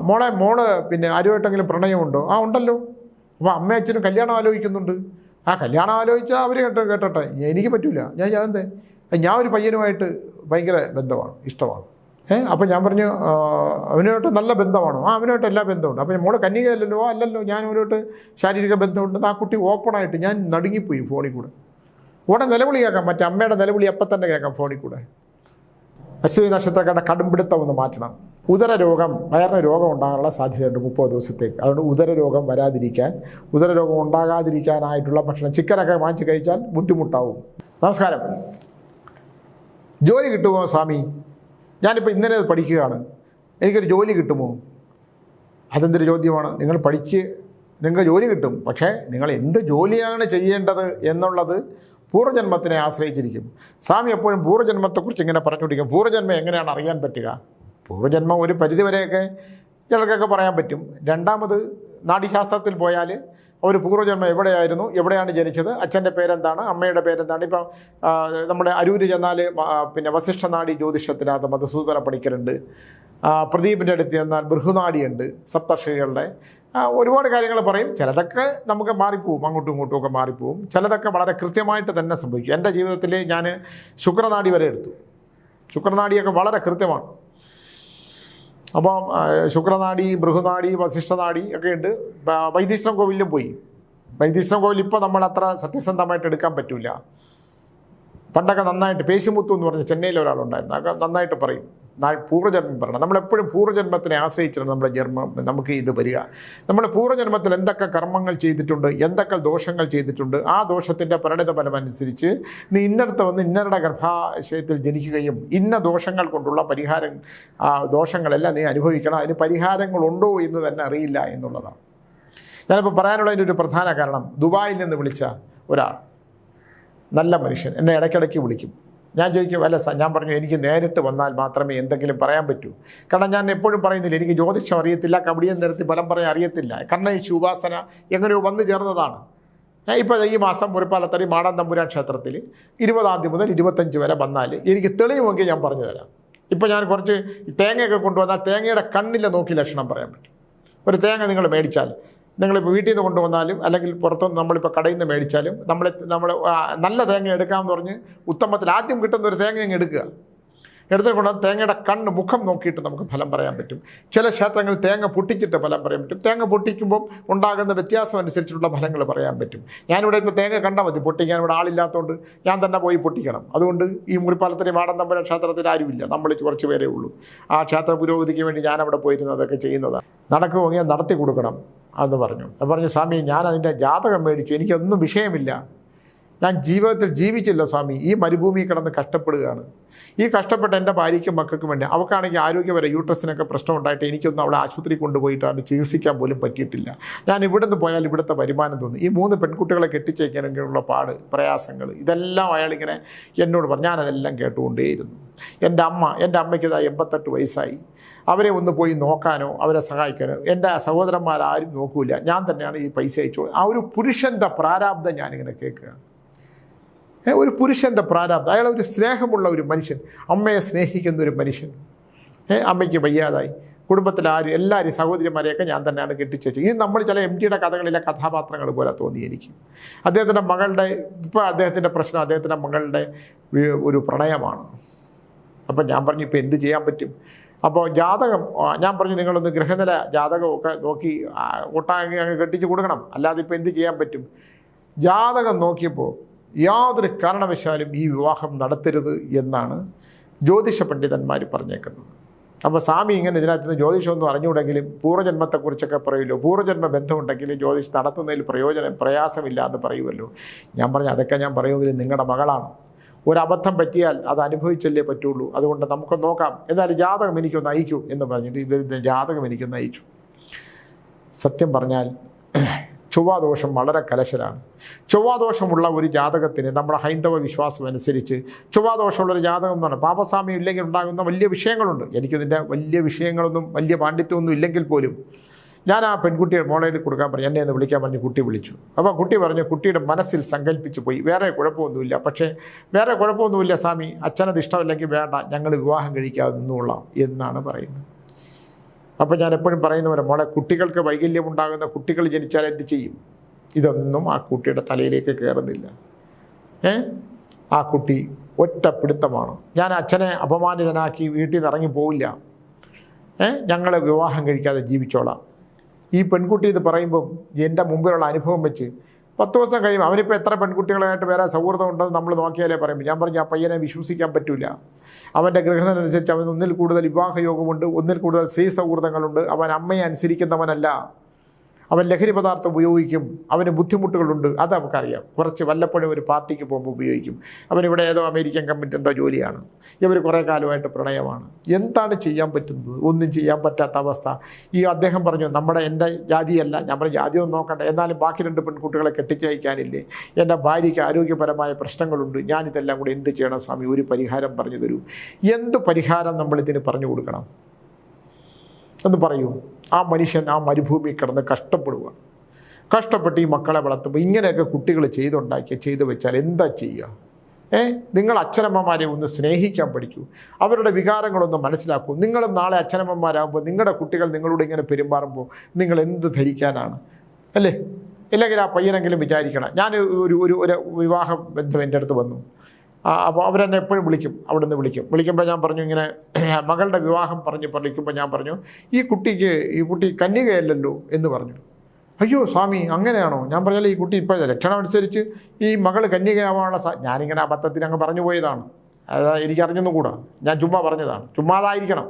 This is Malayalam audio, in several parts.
മോള് പിന്നെ ആരുമായിട്ടെങ്കിലും പ്രണയമുണ്ടോ? ഉണ്ടല്ലോ. അപ്പോൾ അമ്മയും അച്ഛനും കല്യാണം ആലോചിക്കുന്നുണ്ട്. കല്യാണം ആലോചിച്ചാൽ അവർ കേട്ടോട്ടെ, എനിക്ക് പറ്റില്ല. ഞാൻ ഒരു പയ്യനുമായിട്ട് ഭയങ്കര ബന്ധമാണ്, ഇഷ്ടമാണ്. അപ്പോൾ ഞാൻ പറഞ്ഞു അവനുമായിട്ട് നല്ല ബന്ധമാണോ? അവനുമായിട്ട് എല്ലാ ബന്ധമുണ്ട്. അപ്പോൾ മോള് കന്യകയല്ലല്ലോ? അല്ലല്ലോ, ഞാൻ അവനുമായിട്ട് ശാരീരിക ബന്ധമുണ്ട്. ആ കുട്ടി ഓപ്പണായിട്ട്, ഞാൻ നടുങ്ങിപ്പോയി ഫോണിൽ കൂടെ. ഉടനെ നിലവിളി കേൾക്കാം, മറ്റേ അമ്മയുടെ നിലവിളി അപ്പം തന്നെ കേൾക്കാം ഫോണിൽ കൂടെ. അശ്വതി നക്ഷത്രക്കാരുടെ കടുംപിടുത്തം ഒന്ന് മാറ്റണം. ഉദരരോഗം, വയറിന് രോഗം ഉണ്ടാകാനുള്ള സാധ്യതയുണ്ട് 30 ദിവസത്തേക്ക്. അതുകൊണ്ട് ഉദരരോഗം വരാതിരിക്കാൻ, ഉദരരോഗം ഉണ്ടാകാതിരിക്കാനായിട്ടുള്ള ഭക്ഷണം, ചിക്കനൊക്കെ വാങ്ങിച്ച് കഴിച്ചാൽ ബുദ്ധിമുട്ടാവും. നമസ്കാരം. ജോലി കിട്ടുമോ സ്വാമി? ഞാനിപ്പോൾ ഇന്നലെ പഠിക്കുകയാണ്, എനിക്കൊരു ജോലി കിട്ടുമോ? അതെന്തൊരു ചോദ്യമാണ്? നിങ്ങൾ നിങ്ങൾക്ക് ജോലി കിട്ടും, പക്ഷേ നിങ്ങൾ എന്ത് ജോലിയാണ് ചെയ്യേണ്ടത് എന്നുള്ളത് പൂർവ്വജന്മത്തിനെ ആശ്രയിച്ചിരിക്കും. സ്വാമി എപ്പോഴും പൂർവ്വജന്മത്തെക്കുറിച്ച് ഇങ്ങനെ പറഞ്ഞുകൊണ്ടിരിക്കും. പൂർവ്വജന്മം എങ്ങനെയാണ് അറിയാൻ പറ്റുക? പൂർവ്വജന്മം ഒരു പരിധിവരെയൊക്കെ ചിലർക്കൊക്കെ പറയാൻ പറ്റും. രണ്ടാമത് നാഡീശാസ്ത്രത്തിൽ പോയാൽ ഒരു പൂർവ്വജന്മം എവിടെയായിരുന്നു, എവിടെയാണ് ജനിച്ചത്, അച്ഛൻ്റെ പേരെന്താണ്, അമ്മയുടെ പേരെന്താണ്. ഇപ്പം നമ്മുടെ അരൂര് ചെന്നാൽ പിന്നെ വസിഷ്ഠനാഡി ജ്യോതിഷത്തിനകത്ത് മധുസൂദന പണിക്കരുണ്ട്. പ്രദീപിൻ്റെ അടുത്ത് ചെന്നാൽ ബൃഹുനാഡിയുണ്ട്, സപ്തർഷികളുടെ. ഒരുപാട് കാര്യങ്ങൾ പറയും. ചിലതൊക്കെ നമുക്ക് മാറിപ്പോവും, അങ്ങോട്ടും ഇങ്ങോട്ടും ഒക്കെ മാറിപ്പോവും. ചിലതൊക്കെ വളരെ കൃത്യമായിട്ട് തന്നെ സംഭവിക്കും. എൻ്റെ ജീവിതത്തിൽ ഞാൻ ശുക്രനാഡി വരെ എടുത്തു. ശുക്രനാഡിയൊക്കെ വളരെ കൃത്യമാണ്. അപ്പം ശുക്രനാഡി, ബൃഹുനാഡി, വസിഷ്ഠനാഡി ഒക്കെ ഉണ്ട്. വൈത്തീശ്വരം കോവിലും പോയി. വൈത്തീശ്വരം കോവിൽ ഇപ്പോൾ നമ്മൾ അത്ര സത്യസന്ധമായിട്ട് എടുക്കാൻ പറ്റില്ല. പണ്ടൊക്കെ നന്നായിട്ട് പേശിമുത്തു എന്ന് പറഞ്ഞ് ചെന്നൈയിൽ ഒരാളുണ്ടായിരുന്നു, അതൊക്കെ നന്നായിട്ട് പറയും. പൂർവ്വജന്മം പറയണം. നമ്മളെപ്പോഴും പൂർവ്വജന്മത്തിനെ ആശ്രയിച്ചിട്ടാണ് നമ്മുടെ ജന്മം നമുക്ക് ഇത് വരിക. നമ്മൾ പൂർവ്വജന്മത്തിൽ എന്തൊക്കെ കർമ്മങ്ങൾ ചെയ്തിട്ടുണ്ട്, എന്തൊക്കെ ദോഷങ്ങൾ ചെയ്തിട്ടുണ്ട്, ആ ദോഷത്തിൻ്റെ പരിണിത ഫലം അനുസരിച്ച് നീ ഇന്നടത്ത് വന്ന് ഇന്നരുടെ ഗർഭാശയത്തിൽ ജനിക്കുകയും ഇന്ന ദോഷങ്ങൾ കൊണ്ടുള്ള ദോഷങ്ങളെല്ലാം നീ അനുഭവിക്കണം. അതിന് പരിഹാരങ്ങളുണ്ടോ എന്ന് തന്നെ അറിയില്ല എന്നുള്ളതാണ്. ഞാനിപ്പോൾ പറയാനുള്ളതിൻ്റെ ഒരു പ്രധാന കാരണം, ദുബായിൽ നിന്ന് വിളിച്ച ഒരാൾ, നല്ല മനുഷ്യൻ, എന്നെ ഇടയ്ക്കിടയ്ക്ക് വിളിക്കും. ഞാൻ ചോദിക്കും, ഞാൻ പറഞ്ഞു എനിക്ക് നേരിട്ട് വന്നാൽ മാത്രമേ എന്തെങ്കിലും പറയാൻ പറ്റൂ. കാരണം ഞാൻ എപ്പോഴും പറയുന്നില്ല, എനിക്ക് ജ്യോതിഷം അറിയത്തില്ല, കബഡിയം നിരത്തി ഫലം പറയാൻ അറിയത്തില്ല. കണ്ണഴിച്ച് ഉപാസന എങ്ങനെയോ വന്നു ചേർന്നതാണ്. ഇപ്പോൾ ഈ മാസം മുറിപ്പാലത്തടി മാടാൻ തമ്പുരാൻ ക്ഷേത്രത്തിൽ 20-ാം തീയതി മുതൽ 25 വരെ വന്നാൽ എനിക്ക് തെളിയുമെങ്കിൽ ഞാൻ പറഞ്ഞു തരാം. ഇപ്പോൾ ഞാൻ കുറച്ച് തേങ്ങയൊക്കെ കൊണ്ടുവന്നാൽ തേങ്ങയുടെ കണ്ണിലെ നോക്കി ലക്ഷണം പറയാൻ പറ്റും. ഒരു തേങ്ങ നിങ്ങൾ മേടിച്ചാൽ, നിങ്ങളിപ്പോൾ വീട്ടിൽ നിന്ന് കൊണ്ടുവന്നാലും അല്ലെങ്കിൽ പുറത്തുനിന്ന് നമ്മളിപ്പോൾ കടയിൽ നിന്ന് മേടിച്ചാലും നമ്മൾ നല്ല തേങ്ങ എടുക്കാമെന്ന് പറഞ്ഞ് ഉത്തമത്തിൽ ആദ്യം കിട്ടുന്ന ഒരു തേങ്ങ അങ്ങ് എടുത്തുകൊണ്ട് തേങ്ങയുടെ മുഖം നോക്കിയിട്ട് നമുക്ക് ഫലം പറയാൻ പറ്റും. ചില ക്ഷേത്രങ്ങളിൽ തേങ്ങ പൊട്ടിച്ചിട്ട് ഫലം പറയാൻ പറ്റും. തേങ്ങ പൊട്ടിക്കുമ്പോൾ ഉണ്ടാകുന്ന വ്യത്യാസം അനുസരിച്ചിട്ടുള്ള ഫലങ്ങൾ പറയാൻ പറ്റും. ഞാനിവിടെ ഇപ്പോൾ തേങ്ങ കണ്ടാൽ മതി, പൊട്ടിക്കാൻ ഇവിടെ ആളില്ലാത്തതുകൊണ്ട് ഞാൻ തന്നെ പോയി പൊട്ടിക്കണം. അതുകൊണ്ട് ഈ മുറിപ്പാലത്തിന് മാടൻ തമ്പുരാൻ ക്ഷേത്രത്തിൽ ആരുമില്ല, നമ്മൾ കുറച്ച് പേരേ ഉള്ളൂ. ആ ക്ഷേത്ര പുരോഗതിക്ക് വേണ്ടി ഞാനവിടെ പോയിരുന്നത് അതൊക്കെ ചെയ്യുന്നതാണ്. നടക്കുമെങ്കിൽ നടത്തി കൊടുക്കണം എന്ന് പറഞ്ഞു. സ്വാമി ഞാൻ അതിൻ്റെ ജാതകം മേടിച്ചു, എനിക്കൊന്നും വിഷയമില്ല, ഞാൻ ജീവിതത്തിൽ ജീവിച്ചില്ല സ്വാമി, ഈ മരുഭൂമി കിടന്ന് കഷ്ടപ്പെടുകയാണ്. ഈ കഷ്ടപ്പെട്ട എൻ്റെ ഭാര്യയ്ക്കും മക്കൾക്കും വേണ്ടി, അവൾക്കാണെങ്കിൽ ആരോഗ്യപര യൂട്രസിനൊക്കെ പ്രശ്നം ഉണ്ടായിട്ട് എനിക്കൊന്നും അവളെ ആശുപത്രി കൊണ്ടുപോയിട്ട് അത് ചികിത്സിക്കാൻ പോലും പറ്റിയിട്ടില്ല. ഞാൻ ഇവിടെ നിന്ന് പോയാൽ ഇവിടുത്തെ വരുമാനം തോന്നി. ഈ 3 പെൺകുട്ടികളെ കെട്ടിച്ചേക്കാനെങ്കിലുള്ള പ്രയാസങ്ങൾ ഇതെല്ലാം അയാളിങ്ങനെ എന്നോട് പറഞ്ഞു. ഞാനതെല്ലാം കേട്ടുകൊണ്ടേയിരുന്നു. എൻ്റെ അമ്മയ്ക്ക് ഇതാ 88 വയസ്സായി. അവരെ ഒന്ന് പോയി നോക്കാനോ അവരെ സഹായിക്കാനോ എൻ്റെ സഹോദരന്മാരാരും നോക്കൂല, ഞാൻ തന്നെയാണ് ഈ പൈസ അയച്ചു. ആ ഒരു പുരുഷൻ്റെ പ്രാരാബ്ദം ഞാനിങ്ങനെ കേൾക്കുകയാണ്. ഒരു പുരുഷൻ്റെ പ്രാരാബ്ദം. അയാൾ ഒരു സ്നേഹമുള്ള ഒരു മനുഷ്യൻ, അമ്മയെ സ്നേഹിക്കുന്ന ഒരു മനുഷ്യൻ. അമ്മയ്ക്ക് വയ്യാതായി, കുടുംബത്തിൽ എല്ലാവരും സഹോദരിമാരെയൊക്കെ ഞാൻ തന്നെയാണ് കെട്ടിച്ചേച്ചത്. ഇത് നമ്മൾ ചില MTയുടെ കഥകളിലെ കഥാപാത്രങ്ങൾ പോലെ തോന്നി എനിക്ക്. അദ്ദേഹത്തിൻ്റെ മകളുടെ ഇപ്പോൾ അദ്ദേഹത്തിൻ്റെ പ്രശ്നം അദ്ദേഹത്തിൻ്റെ മകളുടെ ഒരു പ്രണയമാണ്. അപ്പം ഞാൻ പറഞ്ഞു ഇപ്പോൾ എന്ത് ചെയ്യാൻ പറ്റും? അപ്പോൾ ജാതകം ഞാൻ പറഞ്ഞു നിങ്ങളൊന്ന് ഗ്രഹനില ജാതകമൊക്കെ നോക്കി ഒട്ടാകെ അങ്ങ് കെട്ടിച്ച് കൊടുക്കണം, അല്ലാതെ ഇപ്പോൾ എന്ത് ചെയ്യാൻ പറ്റും? ജാതകം നോക്കിയപ്പോൾ യാതൊരു കാരണവശാലും ഈ വിവാഹം നടത്തരുത് എന്നാണ് ജ്യോതിഷ പണ്ഡിതന്മാർ പറഞ്ഞേക്കുന്നത്. അപ്പോൾ സ്വാമി ഇങ്ങനെ ഇതിനകത്ത് നിന്ന് ജ്യോതിഷമൊന്നും അറിഞ്ഞുകൂടെങ്കിലും പൂർവ്വജന്മത്തെക്കുറിച്ചൊക്കെ പറയുമല്ലോ, പൂർവ്വജന്മ ബന്ധമുണ്ടെങ്കിൽ ജ്യോതിഷം നടത്തുന്നതിൽ പ്രയാസമില്ല എന്ന് പറയുമല്ലോ. ഞാൻ പറഞ്ഞു അതൊക്കെ ഞാൻ പറയുമെങ്കിലും നിങ്ങളുടെ മകളാണ്, ഒരബദ്ധം പറ്റിയാൽ അത് അനുഭവിച്ചല്ലേ പറ്റുള്ളൂ, അതുകൊണ്ട് നമുക്ക് നോക്കാം, എന്നാലും ജാതകം എനിക്കൊന്ന് അയക്കൂ എന്ന് പറഞ്ഞിട്ട് ഇവരുടെ ജാതകം എനിക്കൊന്ന് അയച്ചു. സത്യം പറഞ്ഞാൽ ചൊവ്വാദോഷം വളരെ കലശലാണ്. ചൊവ്വാദോഷമുള്ള ഒരു ജാതകത്തിന് നമ്മുടെ ഹൈന്ദവ വിശ്വാസം അനുസരിച്ച് ചൊവ്വാദോഷമുള്ളൊരു ജാതകം എന്ന് പറഞ്ഞാൽ പാപസാമ്യം ഇല്ലെങ്കിൽ ഉണ്ടാകുന്ന വലിയ വിഷയങ്ങളുണ്ട്. എനിക്കിതിൻ്റെ വലിയ വിഷയങ്ങളൊന്നും വലിയ പാണ്ഡിത്യമൊന്നും ഇല്ലെങ്കിൽ പോലും ഞാൻ ആ പെൺകുട്ടിയെ മോളേൽ കൊടുക്കാൻ പറഞ്ഞു, എന്നെ ഒന്ന് വിളിക്കാൻ പറഞ്ഞ് കുട്ടി വിളിച്ചു. അപ്പോൾ കുട്ടി പറഞ്ഞു, കുട്ടിയുടെ മനസ്സിൽ സങ്കല്പിച്ച് പോയി, വേറെ കുഴപ്പമൊന്നുമില്ല, പക്ഷേ വേറെ കുഴപ്പമൊന്നുമില്ല സ്വാമി, അച്ഛനത് ഇഷ്ടമല്ലെങ്കിൽ വേണ്ട, ഞങ്ങൾ വിവാഹം കഴിക്കാതെ നിന്നുകൊള്ളാം എന്നാണ് പറയുന്നത്. അപ്പോൾ ഞാൻ എപ്പോഴും പറയുന്ന പോലെ മോളെ, കുട്ടികൾക്ക് വൈകല്യമുണ്ടാകുന്ന കുട്ടികൾ ജനിച്ചാൽ എന്ത് ചെയ്യും? ഇതൊന്നും ആ കുട്ടിയുടെ തലയിലേക്ക് കയറുന്നില്ല. ആ കുട്ടി ഒറ്റപ്പിടുത്തമാണ്. ഞാൻ അച്ഛനെ അപമാനിതനാക്കി വീട്ടിൽ നിന്ന് ഇറങ്ങി പോവില്ല, ഞങ്ങൾ വിവാഹം കഴിക്കാതെ ജീവിച്ചോളാം. ഈ പെൺകുട്ടി ഇത് പറയുമ്പം എൻ്റെ മുമ്പിലുള്ള അനുഭവം വെച്ച് 10 ദിവസം കഴിയും അവനിപ്പോൾ എത്ര പെൺകുട്ടികളായിട്ട് വേറെ സൗഹൃദം ഉണ്ടെന്ന് നമ്മൾ നോക്കിയാലേ പറയുമ്പോൾ ഞാൻ പറഞ്ഞു, ആ പയ്യനെ വിശ്വസിക്കാൻ പറ്റില്ല. അവൻ്റെ ഗ്രഹത്തിനനുസരിച്ച് അവന് ഒന്നിൽ കൂടുതൽ വിവാഹയോഗമുണ്ട്, ഒന്നിൽ കൂടുതൽ സ്ത്രീ സൗഹൃദങ്ങളുണ്ട്. അവൻ അമ്മയെ അനുസരിക്കുന്നവനല്ല, അവൻ ലഹരി പദാർത്ഥം ഉപയോഗിക്കും, അവന് ബുദ്ധിമുട്ടുകളുണ്ട്. അത് നമുക്കറിയാം. കുറച്ച് വല്ലപ്പോഴും ഒരു പാർട്ടിക്ക് പോകുമ്പോൾ ഉപയോഗിക്കും. അവനിവിടെ ഏതോ അമേരിക്കൻ കമ്പനി എന്തോ ജോലിയാണ്. ഇവർ കുറേ കാലമായിട്ട് പ്രണയമാണ്. എന്താണ് ചെയ്യാൻ പറ്റുന്നത്? ഒന്നും ചെയ്യാൻ പറ്റാത്ത അവസ്ഥ. ഈ അദ്ദേഹം പറഞ്ഞു, എൻ്റെ ജാതിയല്ല. ഞാൻ പറഞ്ഞു, ജാതിയൊന്നും നോക്കണ്ട, എന്നാലും ബാക്കി 2 പെൺകുട്ടികളെ കെട്ടിച്ചയക്കാനില്ലേ? എൻ്റെ ഭാര്യയ്ക്ക് ആരോഗ്യപരമായ പ്രശ്നങ്ങളുണ്ട്. ഞാനിതെല്ലാം കൂടി എന്ത് ചെയ്യണം സ്വാമി? ഒരു പരിഹാരം പറഞ്ഞു തരൂ. എന്ത് പരിഹാരം നമ്മളിതിന് പറഞ്ഞു കൊടുക്കണം എന്ന് പറയൂ. ആ മനുഷ്യൻ ആ മരുഭൂമി കിടന്ന് കഷ്ടപ്പെട്ട് ഈ മക്കളെ വളർത്തുമ്പോൾ ഇങ്ങനെയൊക്കെ കുട്ടികൾ ചെയ്തു വെച്ചാൽ എന്താ ചെയ്യുക? നിങ്ങൾ അച്ഛനമ്മമാരെ ഒന്ന് സ്നേഹിക്കാൻ പഠിക്കൂ, അവരുടെ വികാരങ്ങളൊന്ന് മനസ്സിലാക്കൂ. നിങ്ങളും നാളെ അച്ഛനമ്മമാരാകുമ്പോൾ നിങ്ങളുടെ കുട്ടികൾ നിങ്ങളോട് ഇങ്ങനെ പെരുമാറുമ്പോൾ നിങ്ങൾ എന്ത് ധരിക്കാനാണ്? അല്ലേ? ഇല്ലെങ്കിൽ ആ പയ്യനെങ്കിലും വിചാരിക്കണം. ഞാൻ ഒരു വിവാഹ ബന്ധം എൻ്റെ അടുത്ത് വന്നു. അപ്പോൾ അവരെന്നെ എപ്പോഴും അവിടെ നിന്ന് വിളിക്കുമ്പോൾ ഞാൻ പറഞ്ഞു, ഇങ്ങനെ മകളുടെ വിവാഹം വിളിക്കുമ്പോൾ ഞാൻ പറഞ്ഞു, ഈ കുട്ടി കന്യകയല്ലല്ലോ എന്ന് പറഞ്ഞു. അയ്യോ സ്വാമി, അങ്ങനെയാണോ? ഞാൻ പറഞ്ഞാൽ ഈ കുട്ടി ഇപ്പോഴത്തെ ലക്ഷണം അനുസരിച്ച് ഈ മകൾ കന്യകയാവാനുള്ള ഞാനിങ്ങനെ അബദ്ധത്തിന് അങ്ങ് പറഞ്ഞു പോയതാണ്. അതായത് എനിക്കറിഞ്ഞൊന്നും കൂടാ, ഞാൻ ചുമ്മാ പറഞ്ഞതാണ്, ചുമ്മാതായിരിക്കണം.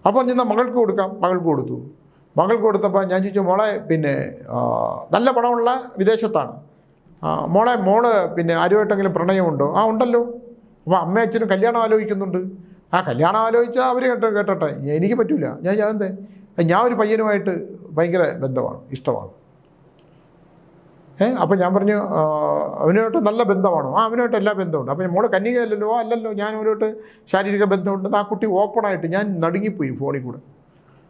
അപ്പോൾ ചെന്നാൽ മകൾക്ക് കൊടുക്കാം. മകൾക്ക് കൊടുത്തപ്പോൾ ഞാൻ ചോദിച്ചു, മോളെ നല്ല പണമുള്ള വിദേശത്താണ്, മോള് ആരുമായിട്ടെങ്കിലും പ്രണയമുണ്ടോ? ഉണ്ടല്ലോ. അപ്പോൾ അമ്മയും അച്ഛനും കല്യാണം ആലോചിക്കുന്നുണ്ട്. കല്യാണം ആലോചിച്ചാൽ അവർ കേട്ടോട്ടെ, എനിക്ക് പറ്റില്ല. ഞാൻ ഒരു പയ്യനുമായിട്ട് ഭയങ്കര ബന്ധമാണ്, ഇഷ്ടമാണ്. അപ്പോൾ ഞാൻ പറഞ്ഞു, അവനുമായിട്ട് നല്ല ബന്ധമാണോ? അവനുമായിട്ട് എല്ലാ ബന്ധമുണ്ട്. അപ്പോൾ മോള് കന്യകയല്ലല്ലോ? അല്ലല്ലോ, ഞാൻ അവനുമായിട്ട് ശാരീരിക ബന്ധമുണ്ട്. ആ കുട്ടി ഓപ്പണായിട്ട്, ഞാൻ നടുങ്ങിപ്പോയി. ഫോണിൽ കൂടെ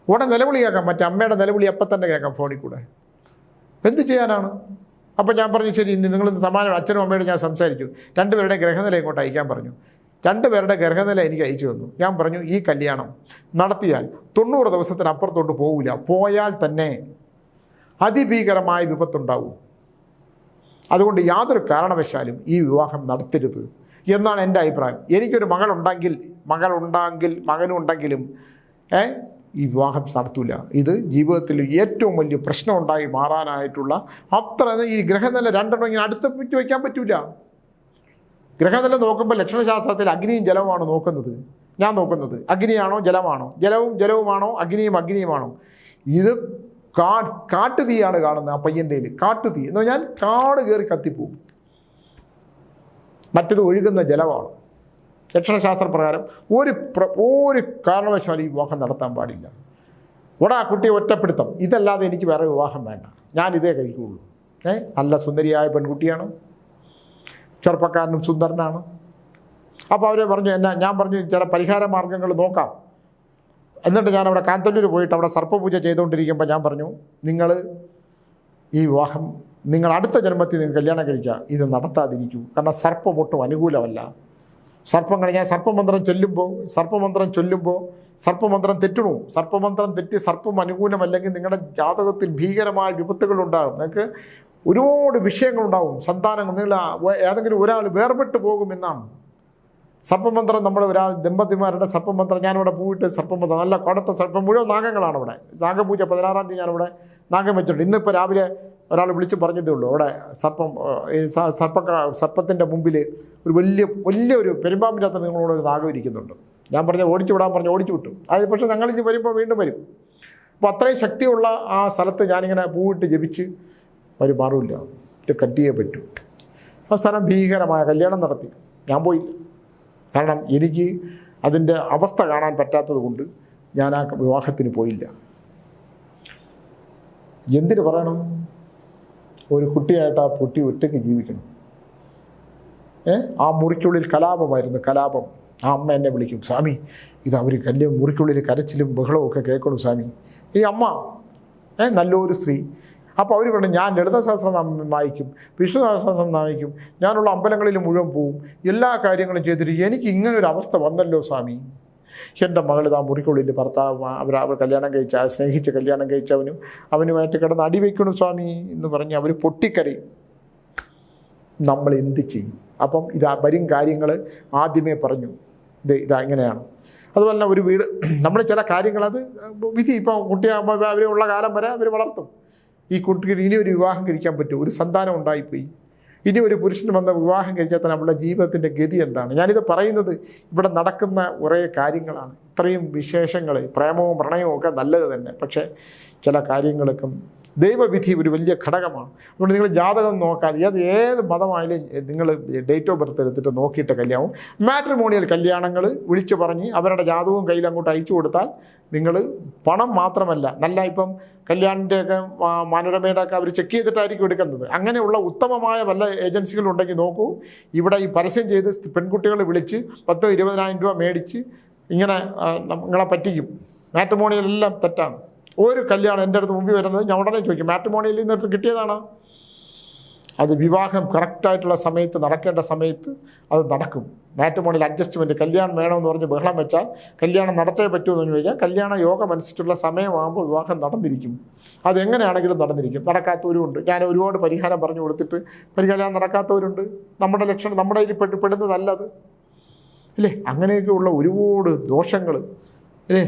ഉടനെ നിലവിളി കേൾക്കാം, മറ്റേ അമ്മയുടെ നിലവിളി അപ്പം തന്നെ കേൾക്കാം ഫോണിൽ കൂടെ. എന്ത് ചെയ്യാനാണ്? അപ്പോൾ ഞാൻ പറഞ്ഞു, ശരി, നിങ്ങളിന്ന് സമാനം അച്ഛനും അമ്മയോട് ഞാൻ സംസാരിച്ചു. 2 പേരുടെ ഗ്രഹനില ഇങ്ങോട്ട് അയക്കാൻ പറഞ്ഞു. 2 പേരുടെ ഗ്രഹനില എനിക്ക് അയച്ചു തന്നു. ഞാൻ പറഞ്ഞു, ഈ കല്യാണം നടത്തിയാൽ 90 ദിവസത്തിനപ്പുറത്തോട്ട് പോവില്ല, പോയാൽ തന്നെ അതിഭീകരമായ വിപത്തുണ്ടാവും. അതുകൊണ്ട് യാതൊരു കാരണവശാലും ഈ വിവാഹം നടത്തരുത് എന്നാണ് എൻ്റെ അഭിപ്രായം. എനിക്കൊരു മകനുണ്ടെങ്കിലും ഈ വിവാഹം നടത്തില്ല. ഇത് ജീവിതത്തിൽ ഏറ്റവും വലിയ പ്രശ്നമുണ്ടായി മാറാനായിട്ടുള്ള അത്ര ഈ ഗ്രഹനില 2 ഇങ്ങനെ അടുപ്പിച്ച് വയ്ക്കാൻ പറ്റില്ല. ഗ്രഹനില നോക്കുമ്പോൾ ലക്ഷണശാസ്ത്രത്തിൽ അഗ്നിയും ജലവുമാണ് നോക്കുന്നത്. ഞാൻ നോക്കുന്നത് അഗ്നിയാണോ ജലമാണോ, ജലവുമാണോ, അഗ്നിയുമാണോ. ഇത് കാട്ടുതീയാണ് കാണുന്നത്. ആ പയ്യൻ്റെ കാട്ടുതീ എന്ന് പറഞ്ഞാൽ കാട് കയറി കത്തിപ്പോവും. മറ്റത് ഒഴുകുന്ന ജലമാണ്. ലക്ഷണശാസ്ത്രപ്രകാരം ഒരു കാരണവശാലും ഈ വിവാഹം നടത്താൻ പാടില്ല. ആ കുട്ടിയെ ഒറ്റപ്പെടുത്തം. ഇതല്ലാതെ എനിക്ക് വേറെ വിവാഹം വേണ്ട, ഞാനിതേ കഴിക്കുകയുള്ളൂ. നല്ല സുന്ദരിയായ പെൺകുട്ടിയാണ്, ചെറുപ്പക്കാരനും സുന്ദരനാണ്. അപ്പോൾ അവർ പറഞ്ഞു, ഞാൻ പറഞ്ഞു ചില പരിഹാര മാർഗ്ഗങ്ങൾ നോക്കാം. എന്നിട്ട് ഞാനവിടെ കാന്തല്ലൂർ പോയിട്ട് അവിടെ സർപ്പപൂജ ചെയ്തുകൊണ്ടിരിക്കുമ്പോൾ ഞാൻ പറഞ്ഞു, നിങ്ങൾ ഈ വിവാഹം നിങ്ങൾ അടുത്ത ജന്മത്തിൽ നിങ്ങൾ കല്യാണം കഴിക്കുക, ഇത് നടത്താതിരിക്കൂ. കാരണം സർപ്പം ഒട്ടും അനുകൂലമല്ല. ഞാൻ സർപ്പമന്ത്രം ചൊല്ലുമ്പോൾ സർപ്പമന്ത്രം തെറ്റണു. സർപ്പമന്ത്രം തെറ്റി സർപ്പം അനുകൂലമല്ലെങ്കിൽ നിങ്ങളുടെ ജാതകത്തിൽ ഭീകരമായ വിപത്തുകളുണ്ടാകും. നിങ്ങൾക്ക് ഒരുപാട് വിഷയങ്ങളുണ്ടാവും. സന്താനങ്ങൾ, നിങ്ങൾ ഏതെങ്കിലും ഒരാൾ വേർപെട്ട് പോകുമെന്നാണ് സർപ്പമന്ത്രം. ദമ്പതിമാരുടെ സർപ്പമന്ത്രം ഞാനിവിടെ പോയിട്ട് സർപ്പമന്ത്രം നല്ല കടുത്ത സർപ്പം, മുഴുവൻ നാഗങ്ങളാണ് അവിടെ. നാഗപൂജ 16-ാം തീയതി ഞാനിവിടെ നാഗം വെച്ചിട്ടുണ്ട്. ഇന്നിപ്പോൾ രാവിലെ ഒരാൾ വിളിച്ച് പറഞ്ഞതേ ഉള്ളൂ, അവിടെ സർപ്പത്തിൻ്റെ മുമ്പിൽ ഒരു വലിയൊരു പെരുമ്പാമ്പിൻ്റെ അകത്ത് നിങ്ങളോടൊരു നാഗം ഇരിക്കുന്നുണ്ട്. ഞാൻ ഓടിച്ചു വിട്ടു. അത് പക്ഷേ ഞങ്ങളിത് വരുമ്പോൾ വീണ്ടും വരും. അപ്പോൾ അത്രയും ശക്തിയുള്ള ആ സ്ഥലത്ത് ഞാനിങ്ങനെ പൂവിട്ട് ജപിച്ച് മാറില്ല, ഇത് കട്ടിയേ പറ്റൂ. അവസാനം ഭീകരമായ കല്യാണം നടത്തി. ഞാൻ പോയില്ല, കാരണം എനിക്ക് അതിൻ്റെ അവസ്ഥ കാണാൻ പറ്റാത്തത് കൊണ്ട് ഞാൻ ആ വിവാഹത്തിന് പോയില്ല. എന്തിനു പറയണം? ഒരു കുട്ടിയായിട്ട് ആ കുട്ടി ഒറ്റയ്ക്ക് ജീവിക്കണം. ആ മുറിക്കുള്ളിൽ കലാപമായിരുന്നു, കലാപം. ആ അമ്മ എന്നെ വിളിക്കും, സ്വാമി ഇത് അവർ മുറിക്കുള്ളിൽ കരച്ചിലും ബഹളവും ഒക്കെ കേൾക്കണം സ്വാമി. ഈ അമ്മ നല്ലൊരു സ്ത്രീ. അപ്പോൾ അവർ പറഞ്ഞു, ഞാൻ ലളിത സഹസ്രനാമം വായിക്കും, വിഷ്ണു സഹസ്രനാമം വായിക്കും, ഞാനുള്ള അമ്പലങ്ങളിൽ മുഴുവൻ പോവും, എല്ലാ കാര്യങ്ങളും ചെയ്തിട്ട് എനിക്ക് ഇങ്ങനൊരു അവസ്ഥ വന്നല്ലോ സ്വാമി. എൻ്റെ മകൾ ആ മുറിക്കുള്ളിൽ ഭർത്താവ് അവർ കല്യാണം കഴിച്ച സ്നേഹിച്ച് കല്യാണം കഴിച്ചവനും അവനുമായിട്ട് കിടന്ന് അടിവെക്കണം സ്വാമി എന്ന് പറഞ്ഞ് അവർ പൊട്ടിക്കരയും. നമ്മൾ എന്ത് ചെയ്യും? അപ്പം വരും കാര്യങ്ങൾ ആദ്യമേ പറഞ്ഞു, ഇതാ ഇങ്ങനെയാണ്. അതുപോലെ തന്നെ ഒരു വീട്, നമ്മൾ ചില കാര്യങ്ങൾ അത് വിധി, ഇപ്പം കുട്ടിയാകുമ്പോൾ അവർ ഉള്ള കാലം വരെ അവർ വളർത്തും. ഈ കുട്ടിക്ക് ഇനി ഒരു വിവാഹം കഴിക്കാൻ പറ്റും, ഒരു സന്താനം ഉണ്ടായിപ്പോയി, ഇനി ഒരു പുരുഷന് വന്ന വിവാഹം കഴിച്ചാൽ തന്നെ നമ്മുടെ ജീവിതത്തിൻ്റെ ഗതി എന്താണ്? ഞാനിത് പറയുന്നത് ഇവിടെ നടക്കുന്ന കുറേ കാര്യങ്ങളാണ്. ഇത്രയും വിശേഷങ്ങൾ, പ്രേമവും പ്രണയവും ഒക്കെ നല്ലത് തന്നെ, പക്ഷേ ചില കാര്യങ്ങളൊക്കെ ദൈവവിധി ഒരു വലിയ ഘടകമാണ്. അതുകൊണ്ട് നിങ്ങൾ ജാതകം നോക്കാതെ അത് ഏത് മതമായാലും നിങ്ങൾ ഡേറ്റ് ഓഫ് ബർത്ത് എടുത്തിട്ട് നോക്കിയിട്ട് കല്യാണം. മാട്രിമോണിയൽ കല്യാണങ്ങൾ വിളിച്ചു പറഞ്ഞ് അവരുടെ ജാതകവും കയ്യിൽ അങ്ങോട്ട് അയച്ചു കൊടുത്താൽ നിങ്ങൾ പണം മാത്രമല്ല, നല്ല ഇപ്പം കല്യാണിൻ്റെയൊക്കെ മനോരമയുടെ ഒക്കെ അവർ ചെക്ക് ചെയ്തിട്ടായിരിക്കും എടുക്കുന്നത്. അങ്ങനെയുള്ള ഉത്തമമായ വല്ല ഏജൻസികളുണ്ടെങ്കിൽ നോക്കൂ. ഇവിടെ ഈ പരസ്യം ചെയ്ത് പെൺകുട്ടികളെ വിളിച്ച് 10,000-20,000 രൂപ മേടിച്ച് ഇങ്ങനെ നിങ്ങളെ പറ്റിക്കും. മാട്രിമോണിയലെല്ലാം തെറ്റാണ്. ഒരു കല്യാണം എൻ്റെ അടുത്ത് മുമ്പിൽ വരുന്നത് ഞാൻ ഉടനെ ചോദിക്കും, മാട്രിമോണിയലിൽ നിന്നെടുത്ത് കിട്ടിയതാണോ? അത് വിവാഹം കറക്റ്റായിട്ടുള്ള സമയത്ത് നടക്കേണ്ട സമയത്ത് അത് നടക്കും. മാട്രിമോണിയൽ അഡ്ജസ്റ്റ്മെൻറ്റ്, കല്യാണം വേണമെന്ന് പറഞ്ഞ് ബഹളം വെച്ചാൽ കല്യാണം നടത്തേ പറ്റുമെന്ന് ചോദിച്ചാൽ കല്യാണ യോഗം അനുസരിച്ചുള്ള സമയമാകുമ്പോൾ വിവാഹം നടന്നിരിക്കും. അതെങ്ങനെയാണെങ്കിലും നടന്നിരിക്കും. നടക്കാത്തവരുമുണ്ട്. ഞാൻ ഒരുപാട് പരിഹാരം പറഞ്ഞു കൊടുത്തിട്ട് പരിഹാരം നടക്കാത്തവരുണ്ട്. നമ്മുടെ ലക്ഷണം നമ്മുടെ ഇതിൽ പെടുന്നതല്ലത് അല്ലേ? അങ്ങനെയൊക്കെയുള്ള ഒരുപാട് ദോഷങ്ങൾ അല്ലേ?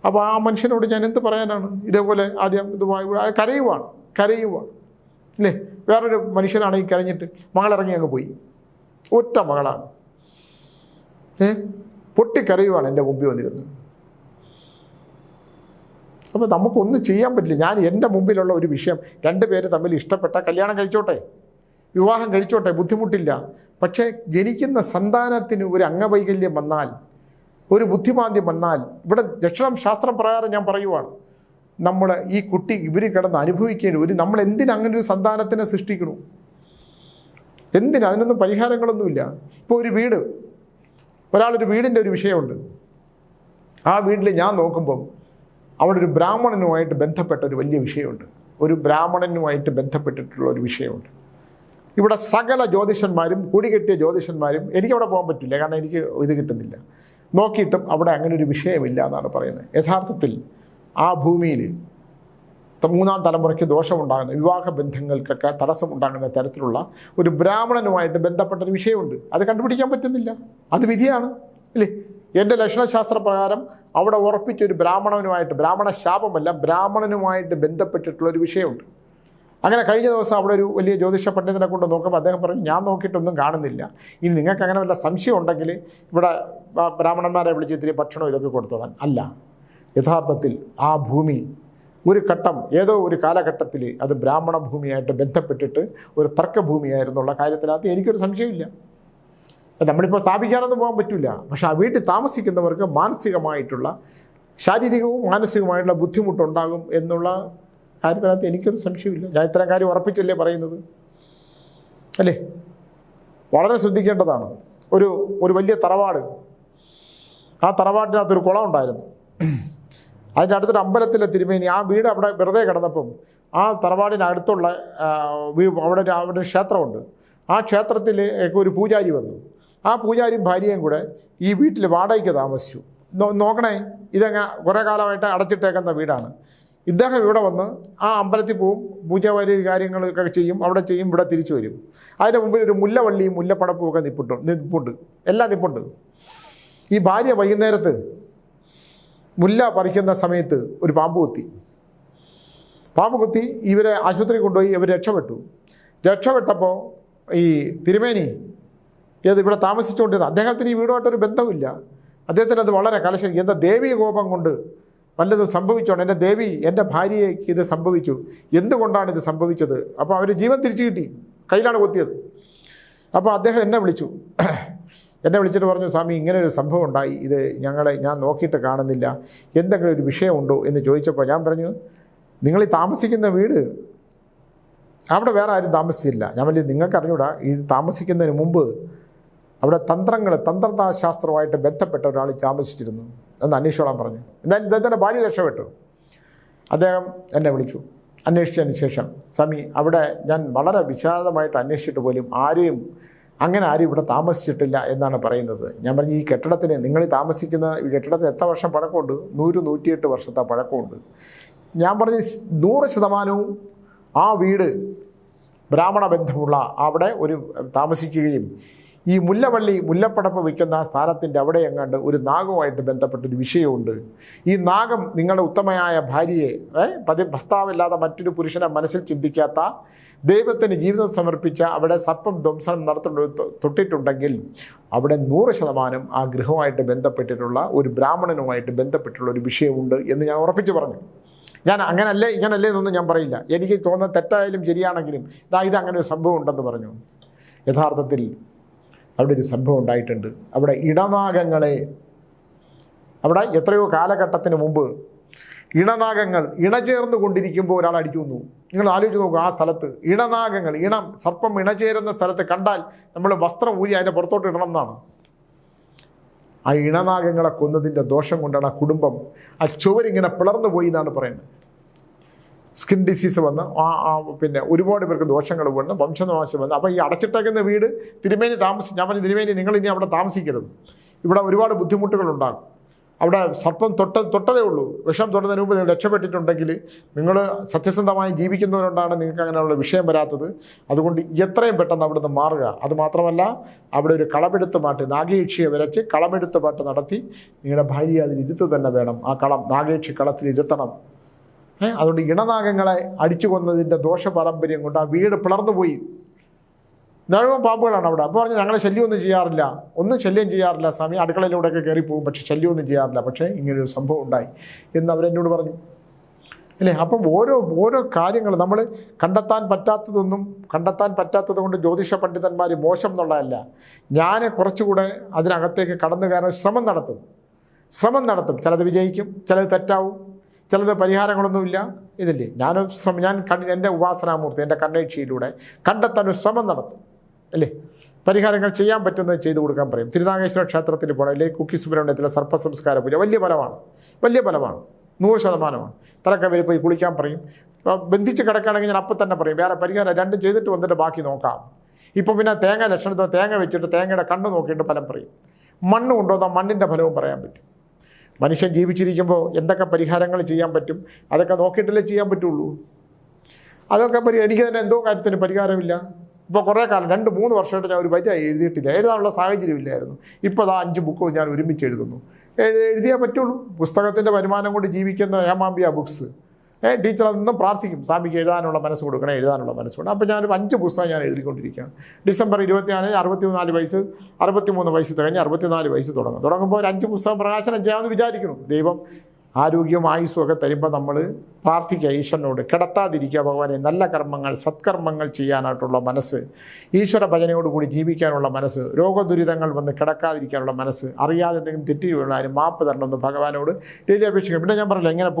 അപ്പോൾ ആ മനുഷ്യനോട് ഞാൻ എന്ത് പറയാനാണ്? ഇതേപോലെ ആദ്യം കരയുവാണ് അല്ലേ? വേറൊരു മനുഷ്യനാണെങ്കിൽ കരഞ്ഞിട്ട് മകളിറങ്ങി അങ്ങ് പോയി, ഒറ്റ മകളാണ്, പൊട്ടിക്കരയുവാണ് എൻ്റെ മുമ്പിൽ വന്നിരുന്നത്. അപ്പോൾ നമുക്കൊന്നും ചെയ്യാൻ പറ്റില്ല. ഞാൻ എൻ്റെ മുമ്പിലുള്ള ഒരു വിഷയം, 2 പേര് തമ്മിൽ ഇഷ്ടപ്പെട്ട കല്യാണം കഴിച്ചോട്ടെ, വിവാഹം കഴിച്ചോട്ടെ, ബുദ്ധിമുട്ടില്ല. പക്ഷേ ജനിക്കുന്ന സന്താനത്തിന് ഒരു അംഗവൈകല്യം വന്നാൽ, ഒരു ബുദ്ധിമാന്ദ്യം വന്നാൽ, ഇവിടെ ദക്ഷിണം ശാസ്ത്രം പ്രകാരം ഞാൻ പറയുവാണ്, നമ്മൾ ഈ കുട്ടി ഇവർ കിടന്ന് അനുഭവിക്കേണ്ടി നമ്മൾ എന്തിനങ്ങനെ ഒരു സന്താനത്തിനെ സൃഷ്ടിക്കണം? എന്തിന്? അതിനൊന്നും പരിഹാരങ്ങളൊന്നുമില്ല. ഇപ്പോൾ ഒരു വീട്, ഒരാളൊരു വീടിൻ്റെ ഒരു വിഷയമുണ്ട്. ആ വീട്ടിൽ ഞാൻ നോക്കുമ്പം അവിടെ ഒരു ബ്രാഹ്മണനുമായിട്ട് ബന്ധപ്പെട്ട ഒരു വലിയ വിഷയമുണ്ട്. ഒരു ബ്രാഹ്മണനുമായിട്ട് ബന്ധപ്പെട്ടിട്ടുള്ള ഒരു വിഷയമുണ്ട്. ഇവിടെ സകല ജ്യോതിഷന്മാരും, കൂടികെട്ടിയ ജ്യോതിഷന്മാരും, എനിക്കവിടെ പോകാൻ പറ്റില്ല, കാരണം എനിക്ക് ഇത് കിട്ടുന്നില്ല. നോക്കിയിട്ടും അവിടെ അങ്ങനെ ഒരു വിഷയമില്ല എന്നാണ് പറയുന്നത്. യഥാർത്ഥത്തിൽ ആ ഭൂമിയിൽ 3-ാം തലമുറയ്ക്ക് ദോഷമുണ്ടാകുന്ന, വിവാഹ ബന്ധങ്ങൾക്കൊക്കെ തടസ്സമുണ്ടാകുന്ന തരത്തിലുള്ള ഒരു ബ്രാഹ്മണനുമായിട്ട് ബന്ധപ്പെട്ടൊരു വിഷയമുണ്ട്. അത് കണ്ടുപിടിക്കാൻ പറ്റുന്നില്ല. അത് വിധിയാണ് അല്ലേ? എൻ്റെ ലക്ഷണശാസ്ത്ര പ്രകാരം അവിടെ ഉറപ്പിച്ചൊരു ബ്രാഹ്മണനുമായിട്ട്, ബ്രാഹ്മണ ശാപമല്ല, ബ്രാഹ്മണനുമായിട്ട് ബന്ധപ്പെട്ടിട്ടുള്ളൊരു വിഷയമുണ്ട്. അങ്ങനെ കഴിഞ്ഞ ദിവസം അവിടെ ഒരു വലിയ ജ്യോതിഷ പണ്ഡിതനെ കൊണ്ട് നോക്കുമ്പോൾ അദ്ദേഹം പറഞ്ഞു, ഞാൻ നോക്കിയിട്ടൊന്നും കാണുന്നില്ല, ഇനി നിങ്ങൾക്ക് അങ്ങനെ വല്ല സംശയം ഉണ്ടെങ്കിൽ ഇവിടെ ബ്രാഹ്മണന്മാരെ വിളിച്ച് ഇത്തിരി ഭക്ഷണം ഇതൊക്കെ കൊടുത്തോളാൻ. അല്ല, യഥാർത്ഥത്തിൽ ആ ഭൂമി ഒരു ഘട്ടം, ഏതോ ഒരു കാലഘട്ടത്തിൽ അത് ബ്രാഹ്മണ ഭൂമിയായിട്ട് ബന്ധപ്പെട്ടിട്ട് ഒരു തർക്കഭൂമിയായിരുന്നുള്ള കാര്യത്തിനകത്ത് എനിക്കൊരു സംശയമില്ല. നമ്മളിപ്പോൾ സ്ഥാപിക്കാനൊന്നും പോകാൻ പറ്റില്ല. പക്ഷെ ആ വീട്ടിൽ താമസിക്കുന്നവർക്ക് മാനസികമായിട്ടുള്ള, ശാരീരികവും മാനസികമായിട്ടുള്ള ബുദ്ധിമുട്ടുണ്ടാകും എന്നുള്ള കാര്യത്തിനകത്ത് എനിക്കൊരു സംശയമില്ല. ഞാൻ ഇത്തരം കാര്യം ഉറപ്പിച്ചല്ലേ പറയുന്നത് അല്ലേ? വളരെ ശ്രദ്ധിക്കേണ്ടതാണ്. ഒരു വലിയ തറവാട്, ആ തറവാട്ടിനകത്തൊരു കുളം ഉണ്ടായിരുന്നു. അതിൻ്റെ അടുത്തൊരു അമ്പലത്തിലെ തിരുമേനി, ആ വീട് അവിടെ വെറുതെ കിടന്നപ്പം ആ തറവാടിനടുത്തുള്ള അവിടെ ക്ഷേത്രമുണ്ട്. ആ ക്ഷേത്രത്തിൽ ഒരു പൂജാരി വന്നു. ആ പൂജാരിയും ഭാര്യയും കൂടെ ഈ വീട്ടിൽ വാടകയ്ക്ക് താമസിച്ചു. നോക്കണേ, ഇതങ്ങ് കുറേ കാലമായിട്ട് അടച്ചിട്ടേക്കുന്ന വീടാണ്. ഇദ്ദേഹം ഇവിടെ വന്ന് ആ അമ്പലത്തിൽ പോവും, പൂജാവാരി കാര്യങ്ങളൊക്കെ ചെയ്യും, അവിടെ ചെയ്യും, ഇവിടെ തിരിച്ചു വരും. അതിൻ്റെ മുമ്പിൽ ഒരു മുല്ലവള്ളിയും മുല്ലപ്പടപ്പും ഒക്കെ നിപ്പുണ്ട്, എല്ലാം നിപ്പുണ്ട്. ഈ ഭാര്യ വൈകുന്നേരത്ത് മുല്ല പറിക്കുന്ന സമയത്ത് ഒരു പാമ്പ് കുത്തി ഇവരെ ആശുപത്രി കൊണ്ടുപോയി. ഇവർ രക്ഷപ്പെട്ടപ്പോൾ ഈ തിരുമേനി ഇവിടെ താമസിച്ചുകൊണ്ടിരുന്ന അദ്ദേഹത്തിന് ഈ വീടുമായിട്ടൊരു ബന്ധമില്ല. അദ്ദേഹത്തിന് അത് വളരെ കലശം, എന്താ ദേവീ കോപം കൊണ്ട് വല്ലതും സംഭവിച്ചോണം, എൻ്റെ ദേവി, എൻ്റെ ഭാര്യയ്ക്ക് ഇത് സംഭവിച്ചു, എന്തുകൊണ്ടാണ് ഇത് സംഭവിച്ചത്? അപ്പോൾ അവർ ജീവൻ തിരിച്ചു കിട്ടി, കയ്യിലാണ് കൊത്തിയത്. അപ്പോൾ അദ്ദേഹം എന്നെ വിളിച്ചിട്ട് പറഞ്ഞു, സ്വാമി ഇങ്ങനെ ഒരു സംഭവം ഉണ്ടായി, ഇത് ഞാൻ നോക്കിയിട്ട് കാണുന്നില്ല, എന്തെങ്കിലും ഒരു വിഷയമുണ്ടോ എന്ന് ചോദിച്ചപ്പോൾ ഞാൻ പറഞ്ഞു, നിങ്ങൾ ഈ താമസിക്കുന്ന വീട് അവിടെ വേറെ ആരും താമസിച്ചില്ല. ഞാൻ പറഞ്ഞു, നിങ്ങൾക്ക് അറിഞ്ഞൂടാ, ഈ താമസിക്കുന്നതിന് മുമ്പ് അവിടെ തന്ത്രശാസ്ത്രവുമായിട്ട് ബന്ധപ്പെട്ട ഒരാൾ താമസിച്ചിരുന്നു എന്ന് അന്വേഷിച്ചോളാൻ പറഞ്ഞു. എന്നാൽ ഇദ്ദേഹത്തിൻ്റെ ഭാര്യ രക്ഷപ്പെട്ടു. അദ്ദേഹം എന്നെ വിളിച്ചു. അന്വേഷിച്ചതിന് ശേഷം, സ്വാമി അവിടെ ഞാൻ വളരെ വിശാലമായിട്ട് അന്വേഷിച്ചിട്ട് പോലും ആരെയും അങ്ങനെ ആരും ഇവിടെ താമസിച്ചിട്ടില്ല എന്നാണ് പറയുന്നത്. ഞാൻ പറഞ്ഞു ഈ കെട്ടിടത്തിന്, നിങ്ങൾ താമസിക്കുന്ന ഈ കെട്ടിടത്തിന് എത്ര വർഷം പഴക്കമുണ്ട്? 100-108 വർഷത്തെ പഴക്കമുണ്ട്. ഞാൻ പറഞ്ഞ് 100% ആ വീട് ബ്രാഹ്മണ ബന്ധമുള്ള അവിടെ ഒരു താമസിക്കുകയും ഈ മുല്ലപ്പടപ്പ് വയ്ക്കുന്ന സ്ഥാനത്തിൻ്റെ അവിടെ എങ്ങാണ്ട് ഒരു നാഗവുമായിട്ട് ബന്ധപ്പെട്ടൊരു വിഷയമുണ്ട്. ഈ നാഗം നിങ്ങളുടെ ഉത്തമയായ ഭാര്യയെ, ഭർത്താവില്ലാതെ മറ്റൊരു പുരുഷനെ മനസ്സിൽ ചിന്തിക്കാത്ത, ദൈവത്തിന് ജീവിതം സമർപ്പിച്ച അവിടെ സർപ്പം ധ്വംസനം തൊട്ടിട്ടുണ്ടെങ്കിൽ അവിടെ 100% ആ ഗൃഹവുമായിട്ട് ബന്ധപ്പെട്ടിട്ടുള്ള ഒരു ബ്രാഹ്മണനുമായിട്ട് ബന്ധപ്പെട്ടുള്ള ഒരു വിഷയമുണ്ട് എന്ന് ഞാൻ ഉറപ്പിച്ച് പറഞ്ഞു. ഞാൻ അങ്ങനല്ലേ ഇങ്ങനല്ലേ എന്നൊന്നും ഞാൻ പറയില്ല. എനിക്ക് തോന്നുന്ന തെറ്റായാലും ശരിയാണെങ്കിലും ഇത് അങ്ങനെ ഒരു സംഭവം ഉണ്ടെന്ന് പറഞ്ഞു. യഥാർത്ഥത്തിൽ അവിടെ ഒരു സംഭവം ഉണ്ടായിട്ടുണ്ട്. അവിടെ ഇണനാഗങ്ങളെ, അവിടെ എത്രയോ കാലഘട്ടത്തിന് മുമ്പ് ഇണനാഗങ്ങൾ ഇണചേർന്ന് കൊണ്ടിരിക്കുമ്പോൾ ഒരാൾ അടിച്ചു വന്നു. നിങ്ങൾ ആലോചിച്ച് നോക്കുക, ആ സ്ഥലത്ത് ഇണനാഗങ്ങൾ, സർപ്പം ഇണചേരുന്ന സ്ഥലത്ത് കണ്ടാൽ നമ്മൾ വസ്ത്രം ഊരി അതിൻ്റെ പുറത്തോട്ട് ഇടണം എന്നാണ്. ആ ഇണനാഗങ്ങളെ കൊന്നതിൻ്റെ ദോഷം കൊണ്ടാണ് ആ കുടുംബം, ആ ചുവരിങ്ങനെ പിളർന്നു പോയി എന്നാണ് പറയുന്നത്. സ്കിൻ ഡിസീസ് വന്ന് പിന്നെ ഒരുപാട് പേർക്ക് ദോഷങ്ങൾ വന്ന് വംശനാശം വന്ന്. അപ്പോൾ ഈ അടച്ചിട്ടേക്കുന്ന വീട് തിരുമേനി ഞാൻ പറഞ്ഞു, തിരുമേനി നിങ്ങൾ ഇനി അവിടെ താമസിക്കരുത്, ഇവിടെ ഒരുപാട് ബുദ്ധിമുട്ടുകളുണ്ടാകും. അവിടെ സർപ്പം തൊട്ടതേ ഉള്ളൂ. വിഷം തൊട്ടതിന് മുമ്പ് നിങ്ങൾ രക്ഷപ്പെട്ടിട്ടുണ്ടെങ്കിൽ നിങ്ങൾ സത്യസന്ധമായി ജീവിക്കുന്നവരുകൊണ്ടാണ് നിങ്ങൾക്ക് അങ്ങനെയുള്ള വിഷയം വരാത്തത്. അതുകൊണ്ട് എത്രയും പെട്ടെന്ന് അവിടെ നിന്ന് മാറുക. അതുമാത്രമല്ല, അവിടെ ഒരു കളമെടുത്ത് പാട്ട്, നാഗയക്ഷിയെ വരച്ച് കളമെടുത്ത് പാട്ട് നടത്തി നിങ്ങളുടെ ഭാര്യ അതിലിരുത്ത് തന്നെ വേണം. ആ നാഗയക്ഷി കളത്തിലിരുത്തണം. അതുകൊണ്ട് ഇണനാഗങ്ങളെ അടിച്ചു കൊന്നതിൻ്റെ ദോഷപാരമ്പര്യം കൊണ്ട് ആ വീട് പിളർന്നു പോയി. ധാരാളം പാമ്പുകളാണ് അവിടെ. അപ്പോൾ പറഞ്ഞ് ഞങ്ങളെ ശല്യമൊന്നും ചെയ്യാറില്ല, ശല്യം ചെയ്യാറില്ല സ്വാമി, അടുക്കളയിലൂടെയൊക്കെ കയറിപ്പോകും, പക്ഷേ ശല്യമൊന്നും ചെയ്യാറില്ല. പക്ഷേ ഇങ്ങനൊരു സംഭവം ഉണ്ടായി എന്ന് അവരെന്നോട് പറഞ്ഞു അല്ലേ. അപ്പം ഓരോ കാര്യങ്ങൾ നമ്മൾ കണ്ടെത്താൻ പറ്റാത്തത് കൊണ്ട് ജ്യോതിഷ പണ്ഡിതന്മാർ മോശം എന്നുള്ളതല്ല. ഞാൻ കുറച്ചുകൂടെ അതിനകത്തേക്ക് കടന്നു കയറാൻ ശ്രമം നടത്തും. ചിലത് വിജയിക്കും, ചിലത് തെറ്റാവും, ചിലത് പരിഹാരങ്ങളൊന്നുമില്ല. ഇതില്ലേ ഞാൻ എൻ്റെ ഉപാസനാമൂർത്തി, എൻ്റെ കണ്ണേക്ഷിയിലൂടെ കണ്ടെത്താൻ ഒരു ശ്രമം നടത്തും അല്ലേ. പരിഹാരങ്ങൾ ചെയ്യാൻ പറ്റുന്നത് ചെയ്തു കൊടുക്കാൻ പറയും. തിരുനാഗേശ്വര ക്ഷേത്രത്തിൽ പോകണം, അല്ലെങ്കിൽ കുക്കി സുബ്രഹ്മണ്യത്തിലെ സർപ്പസംസ്കാര പൂജ വലിയ ഫലമാണ്, 100%. തലക്കവരി പോയി കുളിക്കാൻ പറയും. ബന്ധിച്ച് കിടക്കുകയാണെങ്കിൽ ഞാൻ അപ്പം തന്നെ പറയും വേറെ പരിഹാരം 2 ചെയ്തിട്ട് വന്നിട്ട് ബാക്കി നോക്കാം. ഇപ്പം പിന്നെ തേങ്ങ ലക്ഷണത്തോ തേങ്ങ വെച്ചിട്ട് തേങ്ങയുടെ കണ്ണ് നോക്കിയിട്ട് ഫലം പറയും. മണ്ണ് കൊണ്ടുവന്നാൽ മണ്ണിൻ്റെ ഫലവും പറയാൻ പറ്റും. മനുഷ്യൻ ജീവിച്ചിരിക്കുമ്പോൾ എന്തൊക്കെ പരിഹാരങ്ങൾ ചെയ്യാൻ പറ്റും അതൊക്കെ നോക്കിയിട്ടല്ലേ ചെയ്യാൻ പറ്റുള്ളൂ. അതൊക്കെ എനിക്ക് തന്നെ എന്തോ കാര്യത്തിന് പരിഹാരമില്ല. ഇപ്പോൾ കുറേ കാലം 2-3 വർഷമായിട്ട് ഞാൻ ഒരു വരി എഴുതിയിട്ടില്ല, എഴുതാനുള്ള സാഹചര്യമില്ലായിരുന്നു. ഇപ്പോൾ 5 ബുക്ക് ഞാൻ ഒരുമിച്ച് എഴുതുന്നു. എഴുതിയേ പറ്റുള്ളൂ. പുസ്തകത്തിൻ്റെ വരുമാനം കൊണ്ട് ജീവിക്കുന്ന ഏമാമ്പിയ ബുക്സ്. ടീച്ചർ അതൊന്നും പ്രാർത്ഥിക്കും, സ്വാമിക്ക് എഴുതാനുള്ള മനസ്സ് കൊടുക്കണം. അപ്പോൾ ഞാനൊരു 5 പുസ്തകം ഞാൻ എഴുതിക്കൊണ്ടിരിക്കുകയാണ്. ഡിസംബർ 24 63 വയസ്സ് തികഞ്ഞ് 64 വയസ്സ് തുടങ്ങുമ്പോൾ ഒരു 5 പുസ്തകം പ്രകാശനം ചെയ്യാമെന്ന് വിചാരിക്കണം. ദൈവം ആരോഗ്യവും ആയുസ്സും ഒക്കെ തരുമ്പോൾ നമ്മൾ പ്രാർത്ഥിക്കുക ഈശ്വരനോട്, കിടത്താതിരിക്കുക ഭഗവാനെ, നല്ല കർമ്മങ്ങൾ സത്കർമ്മങ്ങൾ ചെയ്യാനായിട്ടുള്ള മനസ്സ്, ഈശ്വര ഭജനയോടുകൂടി ജീവിക്കാനുള്ള മനസ്സ്, രോഗദുരിതങ്ങൾ വന്ന് കിടക്കാതിരിക്കാനുള്ള മനസ്സ്, അറിയാതെ എന്തെങ്കിലും തെറ്റ് വീണാലും മാപ്പ് തരണമെന്ന് ഭഗവാനോട് ഡെയിലി അപേക്ഷിക്കും. പിന്നെ ഞാൻ പറഞ്ഞില്ല, ഇങ്ങനെ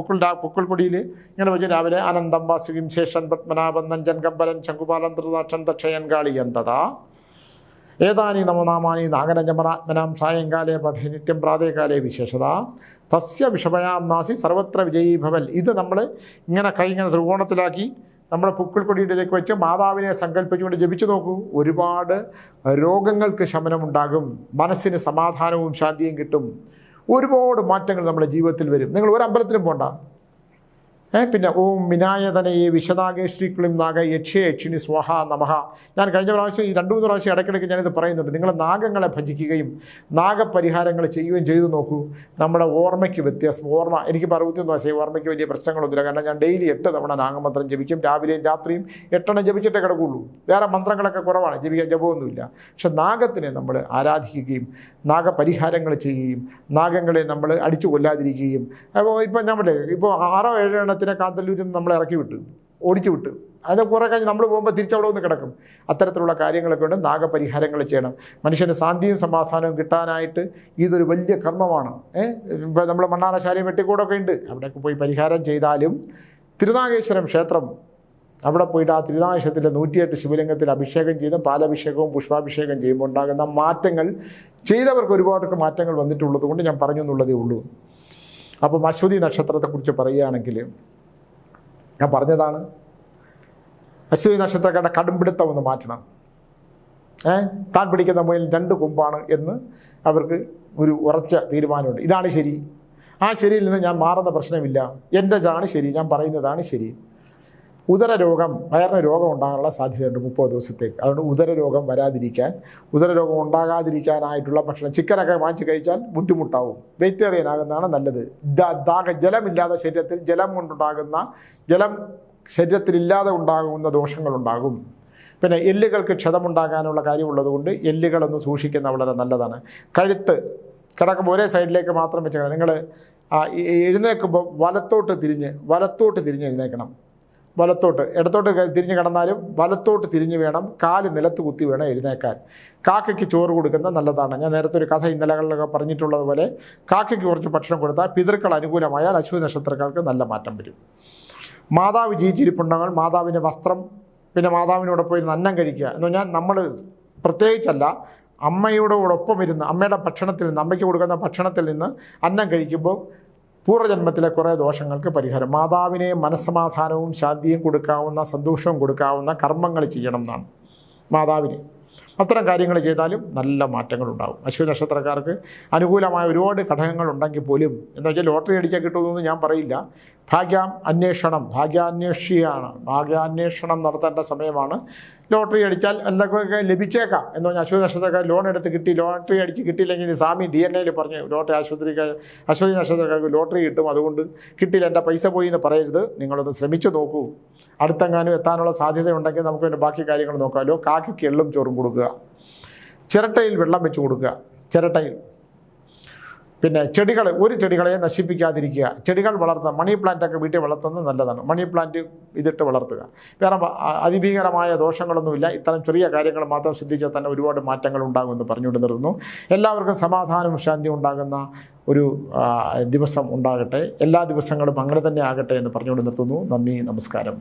പുക്കിൾക്കൊടിയിൽ ഇങ്ങനെ വെച്ച് രാവിലെ ആനന്ദം വാസുകിം ശേഷൻ പത്മനാഭൻ നഞ്ചൻ കമ്പലൻ ശങ്കുപാലൻ ധൃതാക്ഷൻ ദക്ഷയൻ കാളിയന്തതാ ഏതാനി നമനാമാനി നാഗരജമനാത്മനാം സായങ്കാലേ പഠേ നിത്യം പ്രാതേകാലേ വിശേഷത തസ്യ വിഷമയാം നാസി സർവത്ര വിജയീ ഭവൽ. ഇത് നമ്മൾ ഇങ്ങനെ ത്രികോണത്തിലാക്കി നമ്മുടെ പുക്കിൾക്കൊടിയിലേക്ക് വെച്ച് മാതാവിനെ സങ്കല്പിച്ചുകൊണ്ട് ജപിച്ചു നോക്കൂ. ഒരുപാട് രോഗങ്ങൾക്ക് ശമനമുണ്ടാകും, മനസ്സിന് സമാധാനവും ശാന്തിയും കിട്ടും. ഒരുപാട് മാറ്റങ്ങൾ നമ്മുടെ ജീവിതത്തിൽ വരും. നിങ്ങൾ ഒരു അമ്പലത്തിലും പോകണ്ട. പിന്നെ ഓം വിനായതനയെ വിശദാകെ ശ്രീക്ലിം നാഗ യക്ഷേ യക്ഷിണി സ്വാഹ നമഃ. ഞാൻ കഴിഞ്ഞ പ്രാവശ്യം ഈ 2-3 പ്രാവശ്യം ഇടയ്ക്കിടയ്ക്ക് ഞാനിത് പറയുന്നുണ്ട്. നിങ്ങൾ നാഗങ്ങളെ ഭജിക്കുകയും നാഗപരിഹാരങ്ങൾ ചെയ്യുകയും ചെയ്തു നോക്കൂ. നമ്മുടെ ഓർമ്മയ്ക്ക് വ്യത്യാസം. എനിക്ക് 61 വയസ്സായി, ഓർമ്മയ്ക്ക് വലിയ പ്രശ്നങ്ങളൊന്നുമില്ല. കാരണം ഞാൻ ഡെയിലി 8 തവണ നാഗമന്ത്രം ജപിക്കും. രാവിലെയും രാത്രിയും 8 എണ്ണം ജപിച്ചിട്ടേ കിടക്കുകയുള്ളൂ. വേറെ മന്ത്രങ്ങളൊക്കെ കുറവാണ്, ജപമൊന്നുമില്ല. പക്ഷെ നാഗത്തിനെ നമ്മൾ ആരാധിക്കുകയും നാഗപരിഹാരങ്ങൾ ചെയ്യുകയും നാഗങ്ങളെ നമ്മൾ അടിച്ചു കൊല്ലാതിരിക്കുകയും. അപ്പോൾ ഇപ്പം നമ്മൾ 6-7 എണ്ണത്തിനെ കാന്തല്ലൂരിൽ നിന്ന് നമ്മളെ ഓടിച്ചു വിട്ട് അത് കുറേ കഴിഞ്ഞ് നമ്മൾ പോകുമ്പോൾ തിരിച്ചവിടെ ഒന്ന് കിടക്കും. അത്തരത്തിലുള്ള കാര്യങ്ങളൊക്കെ ഉണ്ട്. നാഗപരിഹാരങ്ങൾ ചെയ്യണം. മനുഷ്യന് ശാന്തിയും സമാധാനവും കിട്ടാനായിട്ട് ഇതൊരു വലിയ കർമ്മമാണ്. ഇപ്പോൾ നമ്മൾ മണ്ണാറശാലയും വെട്ടിക്കൂടൊക്കെ ഉണ്ട്, അവിടെയൊക്കെ പോയി പരിഹാരം ചെയ്താലും തിരുനാഗേശ്വരം ക്ഷേത്രം അവിടെ പോയിട്ട് ആ തിരുനാഗേശ്വരത്തിലെ 108 ശിവലിംഗത്തിൽ അഭിഷേകം ചെയ്ത് പാലഭിഷേകവും പുഷ്പാഭിഷേകം ചെയ്യുമ്പോൾ ഉണ്ടാകുന്ന മാറ്റങ്ങൾ ചെയ്തവർക്ക് ഒരുപാട് മാറ്റങ്ങൾ വന്നിട്ടുള്ളത് കൊണ്ട് ഞാൻ പറഞ്ഞു എന്നുള്ളതേ ഉള്ളൂ. അപ്പം അശ്വതി നക്ഷത്രത്തെക്കുറിച്ച് പറയുകയാണെങ്കിൽ ഞാൻ പറഞ്ഞതാണ്, അശ്വതി നക്ഷത്രക്കാരുടെ കടുംപിടുത്തം ഒന്ന് മാറ്റണം. താൻ പിടിക്കുന്ന മുയൽ 2 കൊമ്പാണ് എന്ന് അവർക്ക് ഒരു ഉറച്ച തീരുമാനമുണ്ട്. ഇതാണ് ശരി, ആ ശരിയിൽ നിന്ന് ഞാൻ മാറുന്ന പ്രശ്നമില്ല, എൻ്റെതാണ് ശരി, ഞാൻ പറയുന്നതാണ് ശരി. ഉദരരോഗം, വയറിന് രോഗം ഉണ്ടാകാനുള്ള സാധ്യതയുണ്ട് 30 ദിവസത്തേക്ക്. അതുകൊണ്ട് ഉദരരോഗം വരാതിരിക്കാൻ, ഉദരരോഗം ഉണ്ടാകാതിരിക്കാനായിട്ടുള്ള ഭക്ഷണം, ചിക്കനൊക്കെ വാങ്ങിച്ച് കഴിച്ചാൽ ബുദ്ധിമുട്ടാവും. വെജിറ്റേറിയൻ ആകുന്നതാണ് നല്ലത്. ജലമില്ലാതെ ശരീരത്തിൽ ജലം ശരീരത്തിലില്ലാതെ ഉണ്ടാകുന്ന ദോഷങ്ങളുണ്ടാകും. പിന്നെ എല്ലുകൾക്ക് ക്ഷതമുണ്ടാകാനുള്ള കാര്യമുള്ളതുകൊണ്ട് എല്ലുകളൊന്ന് സൂക്ഷിക്കുന്നത് വളരെ നല്ലതാണ്. കഴുത്ത് കിടക്കുമ്പോൾ ഒരേ സൈഡിലേക്ക് മാത്രം വെച്ചേക്കണം. നിങ്ങൾ എഴുന്നേൽക്കുമ്പോൾ വലത്തോട്ട് തിരിഞ്ഞ് എഴുന്നേൽക്കണം. ഇടത്തോട്ട് തിരിഞ്ഞ് കിടന്നാലും വലത്തോട്ട് തിരിഞ്ഞ് വേണം, കാല് നിലത്ത് കുത്തി വേണം എഴുന്നേക്കാൻ. കാക്കയ്ക്ക് ചോറ് കൊടുക്കുന്നത് നല്ലതാണ്. ഞാൻ നേരത്തെ ഒരു കഥ ഇന്നലകളിലൊക്കെ പറഞ്ഞിട്ടുള്ളതുപോലെ കാക്കയ്ക്ക് കുറച്ച് ഭക്ഷണം കൊടുത്താൽ പിതൃക്കൾ അനുകൂലമായാൽ അശ്വതി നക്ഷത്രക്കാർക്ക് നല്ല മാറ്റം വരും. മാതാവ് ജീവിച്ചിരിപ്പുണ്ടെങ്കിൽ മാതാവിൻ്റെ വസ്ത്രം, പിന്നെ മാതാവിനോടൊപ്പം ഇരുന്ന് അന്നം കഴിക്കുക എന്ന് പറഞ്ഞാൽ നമ്മൾ പ്രത്യേകിച്ചല്ല, അമ്മയോടൊപ്പം ഇരുന്ന് അമ്മയുടെ ഭക്ഷണത്തിൽ നിന്ന്, അമ്മയ്ക്ക് കൊടുക്കുന്ന ഭക്ഷണത്തിൽ നിന്ന് അന്നം കഴിക്കുമ്പോൾ പൂർവ്വജന്മത്തിലെ കുറേ ദോഷങ്ങൾക്ക് പരിഹാരം. മാതാവിനെ മനസ്സമാധാനവും ശാന്തിയും കൊടുക്കാവുന്ന, സന്തോഷവും കൊടുക്കാവുന്ന കർമ്മങ്ങൾ ചെയ്യണം എന്നാണ് മാതാവിന്. അത്തരം കാര്യങ്ങൾ ചെയ്താലും നല്ല മാറ്റങ്ങളുണ്ടാകും. അശ്വതി നക്ഷത്രക്കാർക്ക് അനുകൂലമായ ഒരുപാട് ഘടകങ്ങളുണ്ടെങ്കിൽ പോലും, എന്ന് വെച്ചാൽ ലോട്ടറി അടിക്കാൻ കിട്ടുമെന്ന് ഞാൻ പറയില്ല. ഭാഗ്യാന്വേഷണം നടത്തേണ്ട സമയമാണ്. ലോട്ടറി അടിച്ചാൽ എന്തൊക്കെ ലഭിച്ചേക്കാം എന്ന് പറഞ്ഞാൽ അശ്വതി നക്ഷത്രക്കാർ ലോൺ എടുത്ത് കിട്ടി, ലോട്ടറി അടിച്ച് കിട്ടിയില്ലെങ്കിൽ സ്വാമി DNAയിൽ പറഞ്ഞ് അശ്വതി നക്ഷത്രക്കാർക്ക് ലോട്ടറി കിട്ടും, അതുകൊണ്ട് കിട്ടിയില്ല, എൻ്റെ പൈസ പോയി എന്ന് പറയരുത്. നിങ്ങളൊന്ന് ശ്രമിച്ചു നോക്കൂ. അടുത്തെങ്ങാനും എത്താനുള്ള സാധ്യതയുണ്ടെങ്കിൽ നമുക്ക് പിന്നെ ബാക്കി കാര്യങ്ങൾ നോക്കാമല്ലോ. കാക്കയ്ക്ക് എള്ളും ചോറും കൊടുക്കുക, ചിരട്ടയിൽ വെള്ളം വെച്ച് കൊടുക്കുക. ചിരട്ടയിൽ പിന്നെ ചെടികളെ നശിപ്പിക്കാതിരിക്കുക. ചെടികൾ വളർത്തുക, മണി പ്ലാന്റൊക്കെ വീട്ടിൽ വളർത്തുന്നത് നല്ലതാണ്. മണി പ്ലാന്റ് ഇതിട്ട് വളർത്തുക. വേറെ അതിഭീകരമായ ദോഷങ്ങളൊന്നുമില്ല. ഇത്തരം ചെറിയ കാര്യങ്ങൾ മാത്രം ശ്രദ്ധിച്ചാൽ തന്നെ ഒരുപാട് മാറ്റങ്ങൾ ഉണ്ടാകുമെന്ന് പറഞ്ഞുകൊണ്ട് നിർത്തുന്നു. എല്ലാവർക്കും സമാധാനവും ശാന്തിയും ഉണ്ടാകുന്ന ഒരു ദിവസം ഉണ്ടാകട്ടെ. എല്ലാ ദിവസങ്ങളും അങ്ങനെ തന്നെ ആകട്ടെ എന്ന് പറഞ്ഞുകൊണ്ട് നിർത്തുന്നു. നന്ദി, നമസ്കാരം.